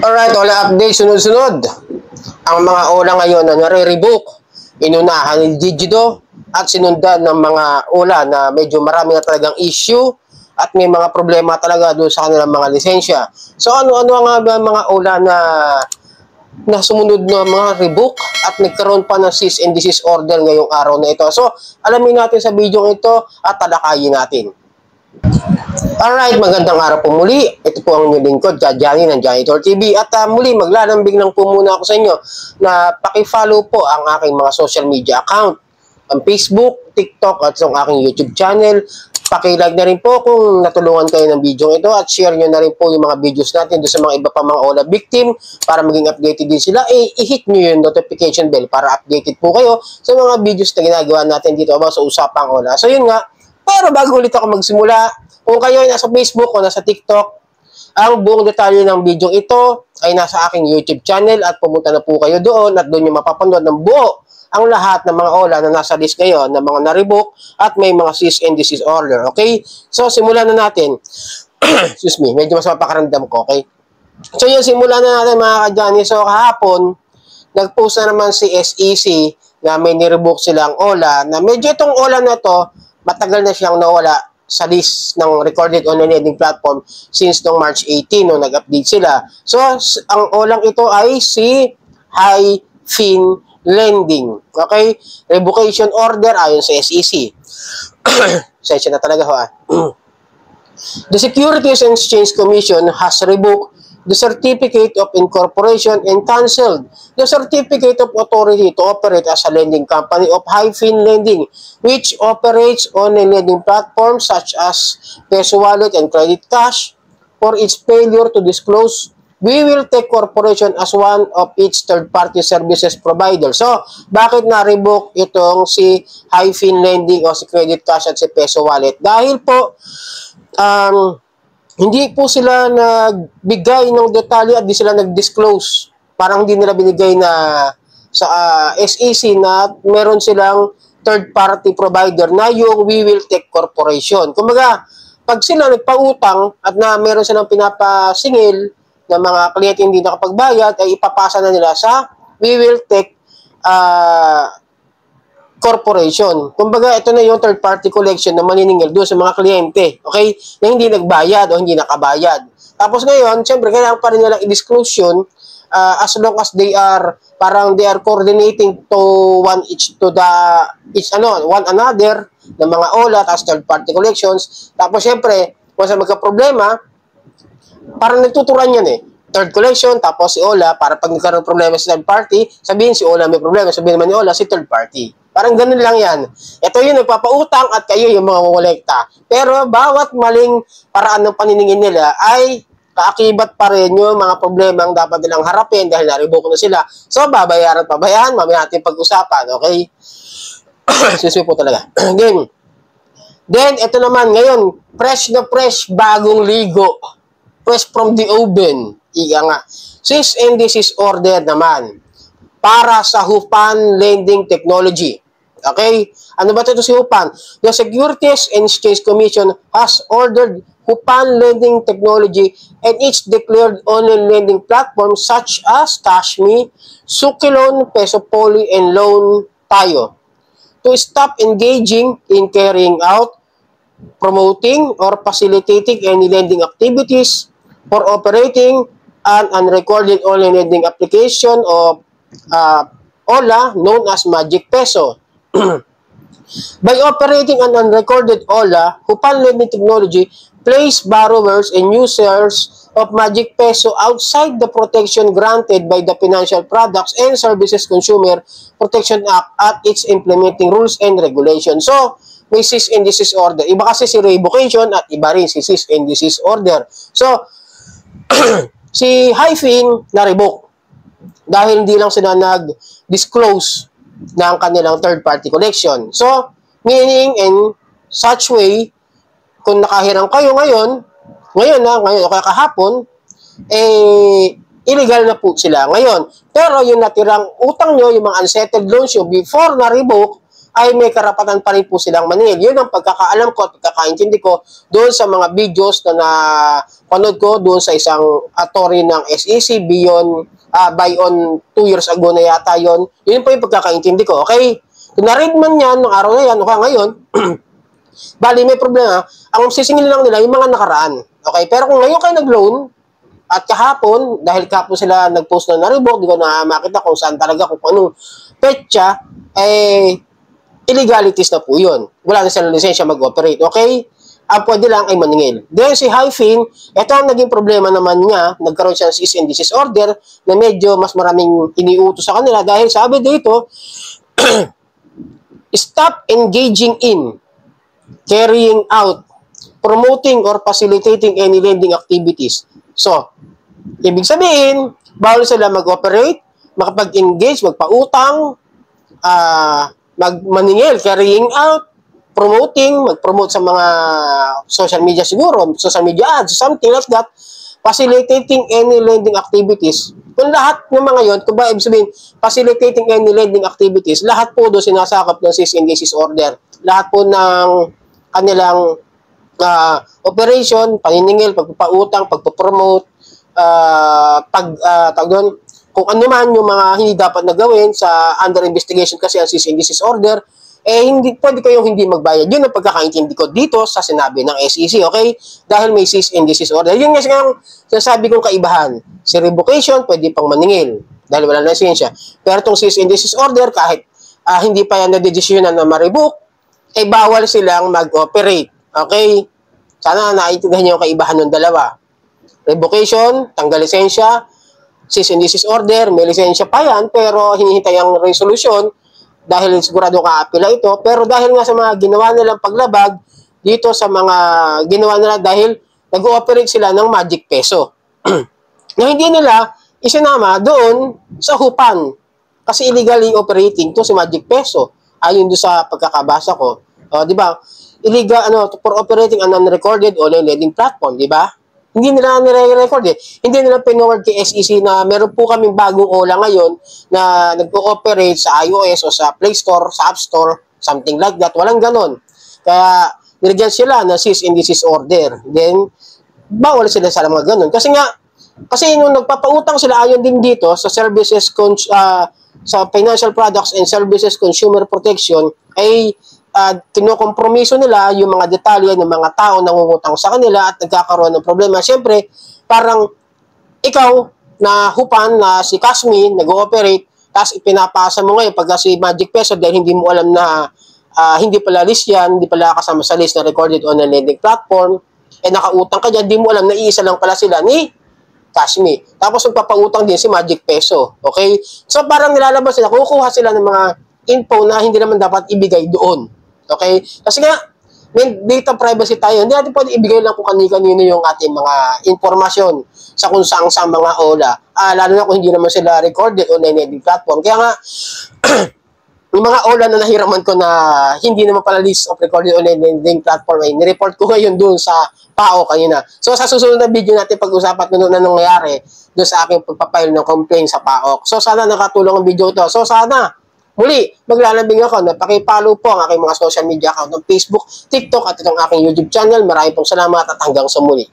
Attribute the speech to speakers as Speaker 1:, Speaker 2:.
Speaker 1: Alright, Ola update sunod-sunod. Ang mga Ola ngayon na nare-revoke, inunahan ni Gigido at sinundan ng mga Ola na medyo marami na talagang issue at may mga problema talaga doon sa kanilang mga lisensya. So ano-ano nga ba mga Ola na sumunod na mga revoke at nagkaroon pa ng cease and desist order ngayong araw na ito. So alamin natin sa video ito at talakayin natin. Alright, magandang araw po muli. Ito po ang inyong lingkod, Johnny ng Janitor TV. At muli, maglalambing lang po muna ako sa inyo na paki-follow po ang aking mga social media account. Ang Facebook, TikTok at ang aking YouTube channel. Paki-like na rin po kung natulungan kayo ng video ito at share nyo na rin po yung mga videos natin doon sa mga iba pa mga Ola victim para maging updated din sila. I-hit nyo yung notification bell para updated po kayo sa mga videos na ginagawa natin dito about sa usapang Ola. So yun nga, pero bago ulit ako magsimula, kung kayo ay nasa Facebook o nasa TikTok, ang buong detalye ng video ito ay nasa aking YouTube channel at pumunta na po kayo doon at doon yung mapapanood ng buo ang lahat ng mga Ola na nasa list ngayon ng mga na-revoke at may mga cease and desist order. Okay? So, simulan na natin. Excuse me, medyo mas mapakaramdam ko. Okay? So, yun, simulan na natin mga ka-Johnny. So, kahapon, nag-post na naman si SEC na may ni-revoke silang Ola na medyo itong Ola na to, matagal na siyang nawala sa list ng recorded online lending platform since noong March 18 nung nag-update sila. So, ang Olang ito ay si Hi-Fin Lending. Okay? Revocation order ayon sa SEC. Sensya na talaga ho. The Securities and Exchange Commission has revoked the Certificate of Incorporation and canceled the Certificate of Authority to operate as a lending company of Hi-Fin Lending, which operates on a lending platform such as Peso Wallet and Credit Cash. For its failure to disclose, we will take corporation as one of its third-party services provider. So, bakit na-revoke itong si Hi-Fin Lending o si Credit Cash at si Peso Wallet? Dahil po, hindi po sila nagbigay ng detalye at di sila nag-disclose. Parang hindi nila binigay na sa SEC na meron silang third-party provider na yung We Will Take Corporation. Kumbaga, pag sila nagpautang at na meron silang pinapasingil na mga kliyente hindi nakapagbayad, ay ipapasa na nila sa We Will Take Corporation. Kumbaga, ito na yung third-party collection na maniningil doon sa mga kliyente, okay, na hindi nagbayad o hindi nakabayad. Tapos ngayon, siyempre, kailangan pa rin nilang i-disclose yun as long as they are, parang they are coordinating to one another ng mga Ola, tapos third-party collections. Tapos, siyempre, kung sa magka-problema, parang nagtuturan yan eh. Third collection, tapos si Ola, para pag nagkaroon problema sa third party, sabihin si Ola may problema, sabihin naman ni Ola si third party. Parang ganun lang yan. Ito yung nagpapautang at kayo yung mga kolekta. Pero bawat maling paraan ng paniningin nila ay kaakibat pa rin yung mga problema ang dapat nilang harapin dahil na-revoke na sila. So, babayaran pa ba yan? Mamaya natin pag-usapan, okay? Excuse me po talaga. Then, ito naman, ngayon, fresh na fresh, bagong ligo. Fresh from the oven. Iga nga. Cease and desist order naman para sa Hupan Lending Technology. Okay? Ano ba ito si Hupan? The Securities and Exchange Commission has ordered Hupan Lending Technology and its declared online lending platforms such as Cashme, Sukilon, Peso Poly, and Loan Tayo to stop engaging in carrying out, promoting, or facilitating any lending activities for operating an unrecorded online lending application of Ola known as Magic Peso. By operating an unrecorded Ola, Hupan Lending Technology place borrowers and users of Magic Peso outside the protection granted by the Financial Products and Services Consumer Protection Act at its implementing rules and regulations. So, may cease and desist order. Iba kasi si revocation at iba rin si cease and desist order. So, si Hi-Fin na-revoke dahil hindi lang sila nag-disclose ng kanilang third-party collection. So, meaning in such way, kung nakahirang kayo ngayon o kaya kahapon, illegal na po sila ngayon. Pero yung natirang utang nyo, yung mga unsettled loans nyo before na-revoke, ay may karapatan pa rin po silang maningil. Yun ang pagkakaalam ko at pagkakaintindi ko doon sa mga videos na napanood ko doon sa isang attorney ng SEC by on 2 years ago na yata yon. Yun po yung pagkakaintindi ko. Okay? Kung na-read man yan, nung araw na yan, o ngayon, bali may problema, ang sisingil lang nila yung mga nakaraan. Okay? Pero kung ngayon kayo nag-loan, at kahapon, dahil kahapon sila nag-post na na-revoke, di ko na makita kung saan talaga, kung anong petsa, illegalities na po yun. Wala na silang lisensya mag-operate. Okay? Ang pwede lang ay maningil. Then si Hyphen, ito ang naging problema naman niya, nagkaroon siya ng cease and desist order na medyo mas maraming iniutos sa kanila dahil sabi dito, stop engaging in, carrying out, promoting or facilitating any lending activities. So, ibig sabihin, bawal sila mag-operate, makapag-engage, magpautang, magmaningil, carrying out, promoting, mag-promote sa mga social media siguro, social media ads, something like that, facilitating any lending activities. Kung lahat ng mga yon, kung ba ibig sabihin, facilitating any lending activities, lahat po doon sinasakop ng cease and desist order. Lahat po ng kanilang operation, paniningil, pagpapautang, pagpapromote, kung ano man yung mga hindi dapat na gawin sa under investigation kasi ang cease and desist order, hindi pwede kayong hindi magbayad. Yun ang pagkakaintindi ko dito sa sinabi ng SEC, okay? Dahil may cease and desist order. Yun nga sinasabi kong kaibahan. Si revocation, pwede pang maningil dahil wala na lisensya. Pero itong cease and desist order, kahit hindi pa yan na-decisionan na ma-revoke, bawal silang mag-operate. Okay? Sana naiintindihan niyo yung kaibahan ng dalawa. Revocation, tanggal lisensya, cease and desist order, may lisensya pa yan, pero hinihintay ang resolution dahil sigurado ka-apila ito. Pero dahil nga sa mga ginawa nilang paglabag, dito sa mga ginawa nila dahil nag-ooperate sila ng magic peso. Na hindi nila isinama doon sa hupan. Kasi illegally operating to si magic peso. Ayon doon sa pagkakabasa ko. Di ba? Illegal, for operating an unrecorded online lending platform, di ba? Hindi nila nire-record eh. Hindi nila pinoward kay SEC na meron po kaming bagong OLA ngayon na nag-ooperate sa iOS o sa Play Store, sa App Store, something like that. Walang ganon. Kaya, nilagyan sila ng cease and desist order. Then, bawal sila sa mga ganon. Kasi nung nagpapautang sila ayon din dito sa services, sa financial products and services consumer protection, ay kinukompromiso nila yung mga detalye ng mga tao na nangungutang sa kanila at nagkakaroon ng problema. Siyempre, parang ikaw na hupan na si Kasmi nag-ooperate, tapos ipinapasa mo ngayon pagka si Magic Peso dahil hindi mo alam na hindi pala list yan, hindi pala kasama sa list na recorded on a lending platform, nakautang ka dyan, hindi mo alam na iisa lang pala sila ni Kasmi. Tapos magpapautang din si Magic Peso. Okay? So parang nilalabas sila, kukuha sila ng mga info na hindi naman dapat ibigay doon. Okay? Kasi nga, may data privacy tayo. Hindi natin pwede ibigay lang kung kanino yung ating mga informasyon sa kung saan sa mga OLA. Lalo na kung hindi naman sila recorded on a lending platform. Kaya nga, yung mga OLA na nahiraman ko na hindi naman pala list of recorded on a lending platform ay nireport ko ngayon doon sa PAO kanina. So sa susunod na video natin pag-usapan kung ano nangyayari doon sa aking pagpapile ng complaint sa PAO. So sana nakatulong ang video ito. So sana muli, maglalambing ako na paki-follow po ang aking mga social media account ng Facebook, TikTok at itong aking YouTube channel. Maraming pong salamat at hanggang sa muli.